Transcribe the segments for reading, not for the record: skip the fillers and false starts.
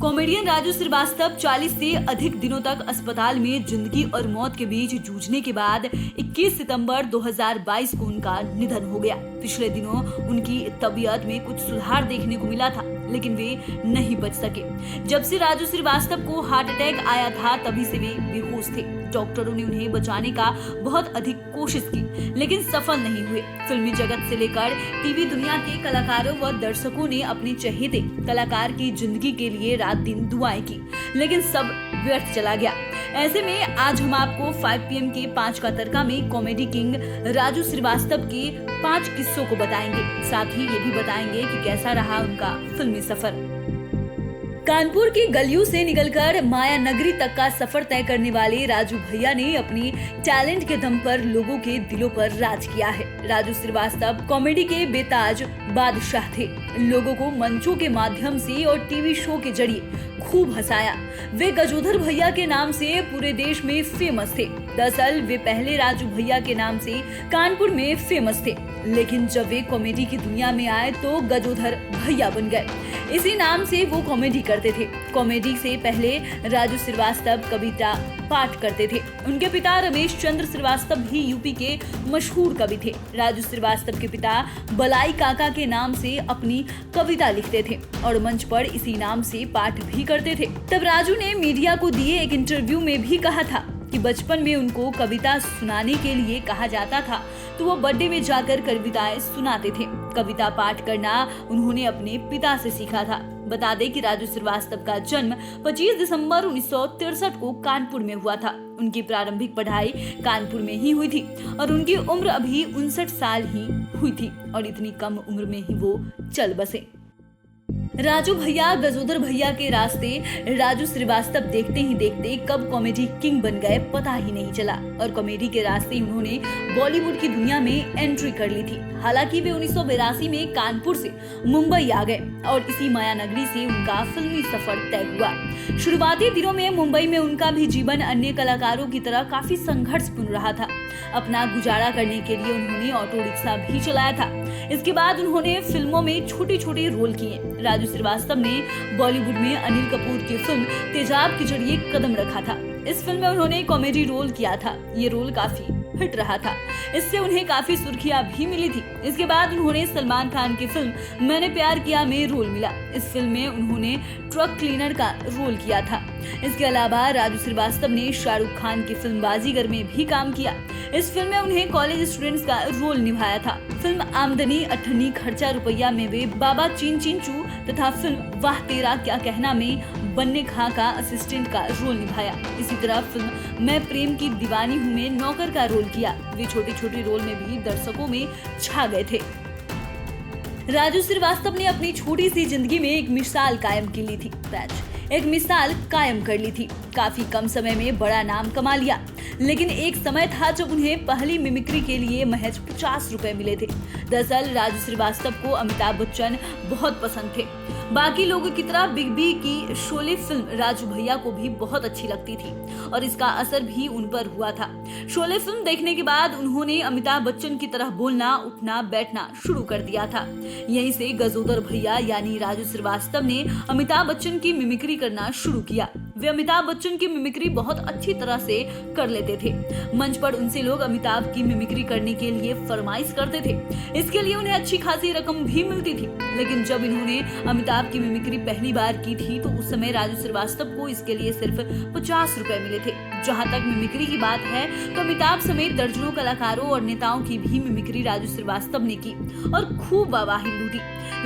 Comedian Raju Srivastava 40 से अधिक दिनों तक अस्पताल में जिंदगी और मौत के बीच जूझने के बाद 21 सितंबर 2022 को उनका निधन हो गया। पिछले दिनों उनकी तबीयत में कुछ सुधार देखने को मिला था, लेकिन वे नहीं बच सके। जब से राजू श्रीवास्तव को हार्ट अटैक आया था, तभी से वे बेहोश थे। डॉक्टरों ने उन्हें बचाने का बहुत अधिक कोशिश की, लेकिन सफल नहीं हुए। फिल्मी जगत से लेकर टीवी दुनिया के कलाकारों व दर्शकों ने अपने चहेते कलाकार की जिंदगी के लिए रात दिन दुआएं की, लेकिन सब व्यर्थ चला गया। ऐसे में आज हम आपको 5 PM के 5 का तड़का में कॉमेडी किंग राजू श्रीवास्तव के 5 किस्सों को बताएंगे। साथ ही ये भी बताएंगे कि कैसा रहा उनका फिल्मी सफर। कानपुर की गलियों से निकलकर माया नगरी तक का सफर तय करने वाले राजू भैया ने अपनी टैलेंट के दम पर लोगों के दिलों पर राज किया है। राजू श्रीवास्तव कॉमेडी के बेताज बादशाह थे। लोगों को मंचों के माध्यम से और टीवी शो के जरिए खूब हंसाया। वे गजोधर भैया के नाम से पूरे देश में फेमस थे। दरअसल वे पहले राजू भैया के नाम से कानपुर में फेमस थे, लेकिन जब वे कॉमेडी की दुनिया में आए तो गजोधर भैया बन गए। इसी नाम से वो कॉमेडी करते थे। कॉमेडी से पहले राजू श्रीवास्तव कविता पाठ करते थे। उनके पिता रमेश चंद्र श्रीवास्तव भी यूपी के मशहूर कवि थे। राजू श्रीवास्तव के पिता बलाई काका के नाम से अपनी कविता लिखते थे और मंच पर इसी नाम से पाठ भी करते थे। तब राजू ने मीडिया को दिए एक इंटरव्यू में भी कहा था कि बचपन में उनको कविता सुनाने के लिए कहा जाता था तो वो बर्थडे में जाकर कविताएं सुनाते थे। कविता पाठ करना उन्होंने अपने पिता से सीखा था। बता दें कि राजू श्रीवास्तव का जन्म 25 दिसंबर 1963 को कानपुर में हुआ था। उनकी प्रारंभिक पढ़ाई कानपुर में ही हुई थी और उनकी उम्र अभी 59 साल ही हुई थी और इतनी कम उम्र में ही वो चल बसे। राजू भैया गजोदर भैया के रास्ते राजू श्रीवास्तव देखते ही देखते कब कॉमेडी किंग बन गए पता ही नहीं चला और कॉमेडी के रास्ते उन्होंने बॉलीवुड की दुनिया में एंट्री कर ली थी। हालांकि वे 1982 में कानपुर से मुंबई आ गए और इसी माया नगरी से उनका फिल्मी सफर तय हुआ। शुरुआती दिनों में मुंबई में उनका भी जीवन अन्य कलाकारों की तरह काफी संघर्षपूर्ण रहा था। अपना गुजारा करने के लिए उन्होंने ऑटो रिक्शा भी चलाया था। इसके बाद उन्होंने फिल्मों में छोटे छोटे रोल किए। राजू श्रीवास्तव ने बॉलीवुड में अनिल कपूर की फिल्म तेजाब के जरिए कदम रखा था। इस फिल्म में उन्होंने कॉमेडी रोल किया था। ये रोल काफी हिट रहा था। इससे उन्हें काफी सुर्खियां भी मिली थी। इसके बाद उन्होंने सलमान खान की फिल्म मैंने प्यार किया में रोल मिला। इस फिल्म में उन्होंने ट्रक क्लीनर का रोल किया था। इसके अलावा राजू श्रीवास्तव ने शाहरुख खान की फिल्म बाजीगर में भी काम किया। इस फिल्म में उन्हें कॉलेज स्टूडेंट्स का रोल निभाया था। फिल्म आमदनी अठन्नी खर्चा रुपया में वे बाबा चीन चिंचू तथा फिल्म वाह तेरा क्या कहना में बन्ने खां का असिस्टेंट का रोल निभाया। इसी तरह फिल्म मैं प्रेम की दीवानी हूँ में नौकर का रोल किया। वे छोटे छोटे रोल में भी दर्शकों में छा गए थे। राजू श्रीवास्तव ने अपनी छोटी सी जिंदगी में एक मिसाल कायम की ली थी। एक मिसाल कायम कर ली थी। काफी कम समय में बड़ा नाम कमा लिया, लेकिन एक समय था जब उन्हें पहली मिमिक्री के लिए महज 50 रुपए मिले थे। दरअसल राजू श्रीवास्तव को अमिताभ बच्चन बहुत पसंद थे। बाकी लोगों की तरह बिग बी की शोले फिल्म राजू भैया को भी बहुत अच्छी लगती थी और इसका असर भी उन पर हुआ था। शोले फिल्म देखने के बाद उन्होंने अमिताभ बच्चन की तरह बोलना उठना बैठना शुरू कर दिया था। यहीं से गजोदर भैया यानी राजू श्रीवास्तव ने अमिताभ बच्चन की मिमिक्री करना शुरू किया। वे अमिताभ बच्चन की मिमिक्री बहुत अच्छी तरह से कर लेते थे। मंच पर उनसे लोग अमिताभ की मिमिक्री करने के लिए फरमाइश करते थे। इसके लिए उन्हें अच्छी खासी रकम भी मिलती थी। लेकिन जब इन्होंने अमिताभ की मिमिक्री पहली बार की थी तो उस समय राजू श्रीवास्तव को इसके लिए सिर्फ 50 रुपए मिले थे। जहां तक मिमिक्री की बात है तो अमिताभ समेत दर्जनों कलाकारों और नेताओं की भी मिमिक्री राजू श्रीवास्तव ने की और खूब वाहवाही लूटी।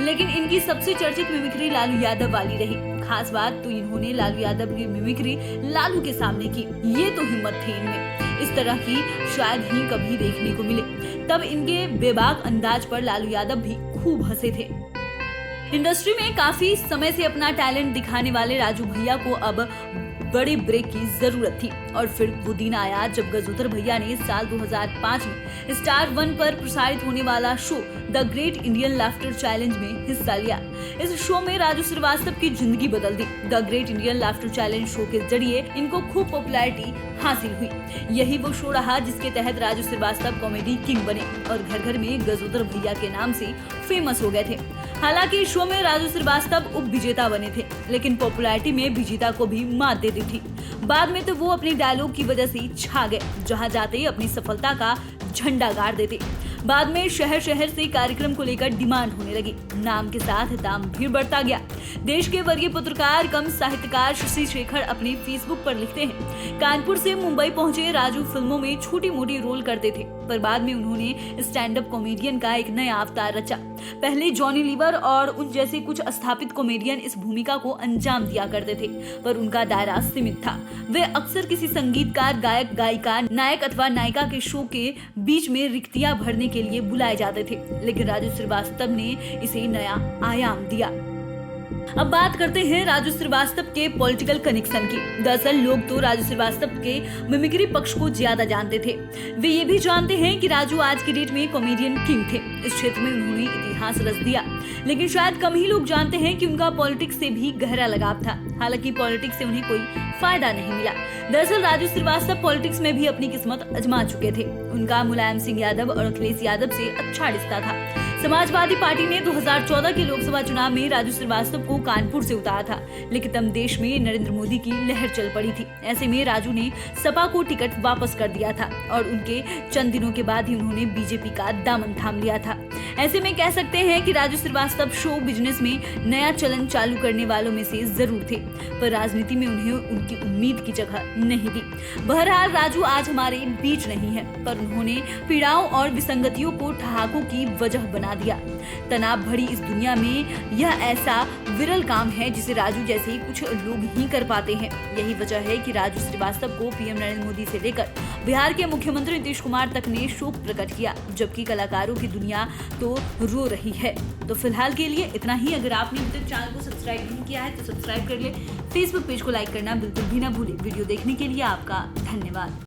लेकिन इनकी सबसे चर्चित मिमिक्री लालू यादव वाली रही। खास बात तो इन्होंने लालू यादव की मिमिक्री लालू के सामने की। ये तो हिम्मत थी इनमें, इस तरह की शायद ही कभी देखने को मिले। तब इनके बेबाक अंदाज पर लालू यादव भी खूब हंसे थे। इंडस्ट्री में काफी समय से अपना टैलेंट दिखाने वाले राजू भैया को अब बड़े ब्रेक की जरूरत थी और फिर वो दिन आया जब गजोदर भैया ने साल 2005 में स्टार 1 पर प्रसारित होने वाला show the great Indian laughter challenge में हिस्सा लिया। इस शो में राजू श्रीवास्तव की जिंदगी बदल दी। The great Indian laughter challenge show के जरिए इनको खूब पॉपुलैरिटी हासिल हुई। यही वो शो रहा जिसके तहत राजू श्रीवास्तव कॉमेडी किंग बने और घर घर में गजोदर भैया के नाम से फेमस हो गए थे। हालांकि इस शो में राजू श्रीवास्तव उप विजेता बने थे, लेकिन पॉपुलैरिटी में विजेता को भी मात दे दी थी। बाद में तो वो अपने डायलॉग की वजह से छा गए, जहां जाते ही अपनी सफलता का झंडा गाड़ देते। बाद में शहर शहर से कार्यक्रम को लेकर डिमांड होने लगी। नाम के साथ दाम भी बढ़ता गया। देश के वरीय पत्रकार कम साहित्यकार शशि शेखर अपने फेसबुक पर लिखते हैं, कानपुर से मुंबई पहुंचे राजू फिल्मों में छोटी मोटी रोल करते थे, पर बाद में उन्होंने स्टैंड अप कॉमेडियन का एक नया अवतार रचा। पहले जॉनी लीवर और उन जैसे कुछ स्थापित कॉमेडियन इस भूमिका को अंजाम दिया करते थे, पर उनका दायरा सीमित था। वे अक्सर किसी संगीतकार, गायक, गायिका, नायक अथवा नायिका के शो के बीच में रिक्तियां भरने के लिए बुलाए जाते थे, लेकिन राजू श्रीवास्तव ने इसे नया आयाम दिया। अब बात करते हैं राजू श्रीवास्तव के पॉलिटिकल कनेक्शन की। दरअसल लोग तो राजू श्रीवास्तव के मिमिक्री पक्ष को ज्यादा जानते थे। वे ये भी जानते हैं कि राजू आज की डेट में कॉमेडियन किंग थे। इस क्षेत्र में उन्होंने इतिहास रच दिया, लेकिन शायद कम ही लोग जानते हैं कि उनका पॉलिटिक्स से भी गहरा लगाव था। हालांकि पॉलिटिक्स से उन्हें कोई फायदा नहीं मिला। दरअसल राजू श्रीवास्तव पॉलिटिक्स में भी अपनी किस्मत आजमा चुके थे। उनका मुलायम सिंह यादव और अखिलेश यादव से अच्छा रिश्ता था। समाजवादी पार्टी ने 2014 के लोकसभा चुनाव में राजू श्रीवास्तव को कानपुर से उतारा था, लेकिन तब देश में नरेंद्र मोदी की लहर चल पड़ी थी। ऐसे में राजू ने सपा को टिकट वापस कर दिया था और उनके चंद दिनों के बाद ही उन्होंने बीजेपी का दामन थाम लिया था। ऐसे में कह सकते हैं कि राजू श्रीवास्तव शो बिजनेस में नया चलन चालू करने वालों में से जरूर थे, पर राजनीति में उन्हें उनकी उम्मीद की जगह नहीं दी। बहरहाल राजू आज हमारे बीच नहीं है, पर उन्होंने पीड़ाओं और विसंगतियों को ठहाकों की वजह बना दिया। तनाव भरी इस दुनिया में यह ऐसा विरल काम है जिसे राजू जैसे कुछ लोग ही कर पाते हैं। यही वजह है कि राजू श्रीवास्तव को पीएम नरेंद्र मोदी से लेकर बिहार के मुख्यमंत्री नीतीश कुमार तक ने शोक प्रकट किया, जबकि कलाकारों की दुनिया तो रो रही है। तो फिलहाल के लिए इतना ही। अगर आपने अभी तक चैनल को सब्सक्राइब नहीं किया है तो सब्सक्राइब कर ले। फेसबुक पेज को लाइक करना बिल्कुल भी ना भूले। वीडियो देखने के लिए आपका धन्यवाद।